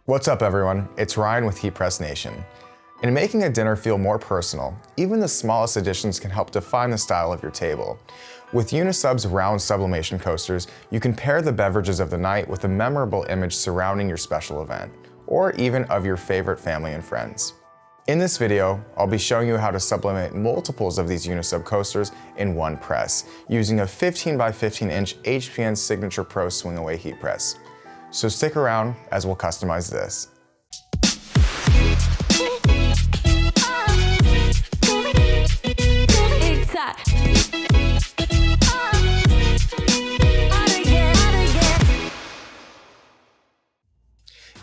What's up everyone, it's Ryan with Heat Press Nation. In making a dinner feel more personal, even the smallest additions can help define the style of your table. With Unisub's round sublimation coasters, you can pair the beverages of the night with a memorable image surrounding your special event, or even of your favorite family and friends. In this video, I'll be showing you how to sublimate multiples of these Unisub coasters in one press, using a 15 by 15 inch HPN Signature PRO swing away heat press. So stick around as we'll customize this.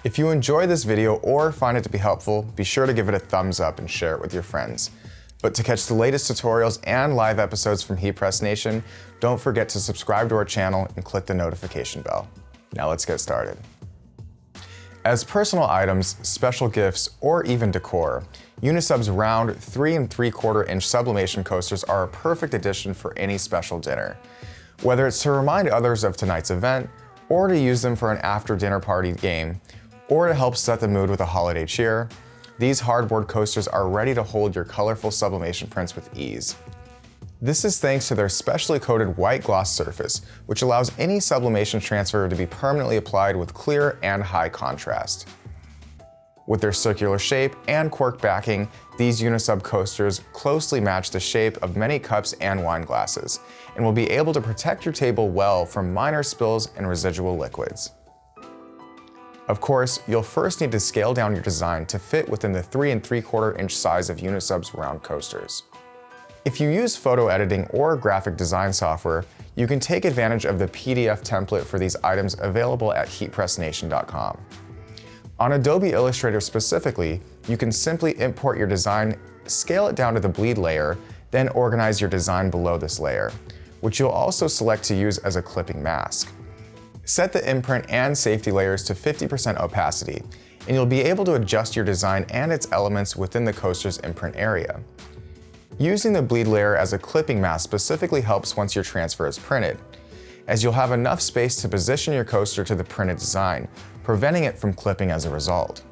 If you enjoy this video or find it to be helpful, be sure to give it a thumbs up and share it with your friends. But to catch the latest tutorials and live episodes from Heat Press Nation, don't forget to subscribe to our channel and click the notification bell. Now let's get started. As personal items, special gifts, or even decor, Unisub's round 3 3/4 inch sublimation coasters are a perfect addition for any special dinner. Whether it's to remind others of tonight's event, or to use them for an after-dinner party game, or to help set the mood with a holiday cheer, these hardboard coasters are ready to hold your colorful sublimation prints with ease. This is thanks to their specially coated white gloss surface, which allows any sublimation transfer to be permanently applied with clear and high contrast. With their circular shape and cork backing, these Unisub coasters closely match the shape of many cups and wine glasses, and will be able to protect your table well from minor spills and residual liquids. Of course, you'll first need to scale down your design to fit within the 3 3/4 inch size of Unisub's round coasters. If you use photo editing or graphic design software, you can take advantage of the PDF template for these items available at heatpressnation.com. On Adobe Illustrator specifically, you can simply import your design, scale it down to the bleed layer, then organize your design below this layer, which you'll also select to use as a clipping mask. Set the imprint and safety layers to 50% opacity, and you'll be able to adjust your design and its elements within the coaster's imprint area. Using the bleed layer as a clipping mask specifically helps once your transfer is printed, as you'll have enough space to position your coaster to the printed design, preventing it from clipping as a result.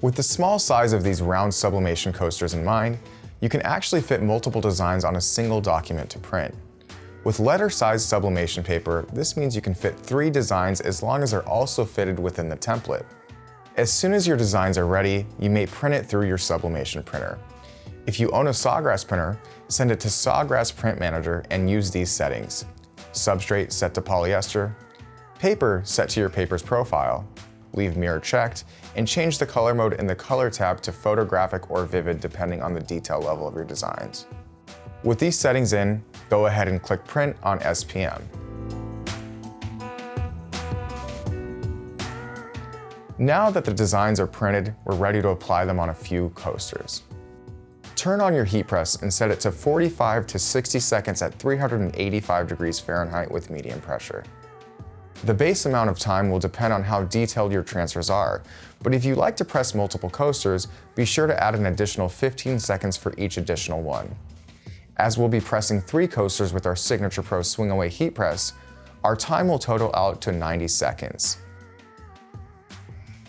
With the small size of these round sublimation coasters in mind, you can actually fit multiple designs on a single document to print. With letter-sized sublimation paper, this means you can fit 3 designs as long as they're also fitted within the template. As soon as your designs are ready, you may print it through your sublimation printer. If you own a Sawgrass printer, send it to Sawgrass Print Manager and use these settings. Substrate set to polyester, paper set to your paper's profile, leave mirror checked, and change the color mode in the color tab to photographic or vivid depending on the detail level of your designs. With these settings in, go ahead and click Print on SPM. Now that the designs are printed, we're ready to apply them on a few coasters. Turn on your heat press and set it to 45 to 60 seconds at 385 degrees Fahrenheit with medium pressure. The base amount of time will depend on how detailed your transfers are, but if you like to press multiple coasters, be sure to add an additional 15 seconds for each additional one. As we'll be pressing 3 coasters with our Signature PRO swing away heat press, our time will total out to 90 seconds.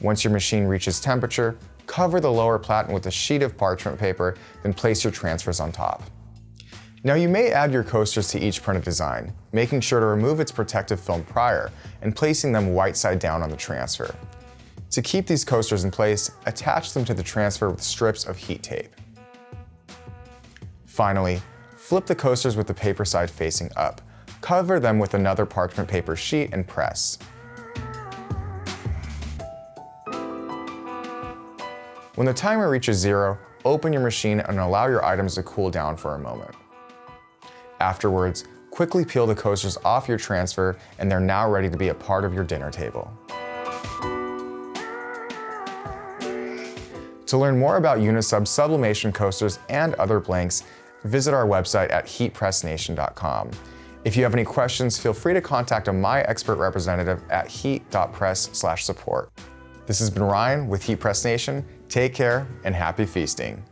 Once your machine reaches temperature, cover the lower platen with a sheet of parchment paper, then place your transfers on top. Now you may add your coasters to each printed design, making sure to remove its protective film prior and placing them white side down on the transfer. To keep these coasters in place, attach them to the transfer with strips of heat tape. Finally, flip the coasters with the paper side facing up. Cover them with another parchment paper sheet and press. When the timer reaches 0, open your machine and allow your items to cool down for a moment. Afterwards, quickly peel the coasters off your transfer and they're now ready to be a part of your dinner table. To learn more about Unisub sublimation coasters and other blanks, visit our website at heatpressnation.com. If you have any questions, feel free to contact a My Expert representative at heat.press/support. This has been Ryan with Heat Press Nation. Take care and happy feasting.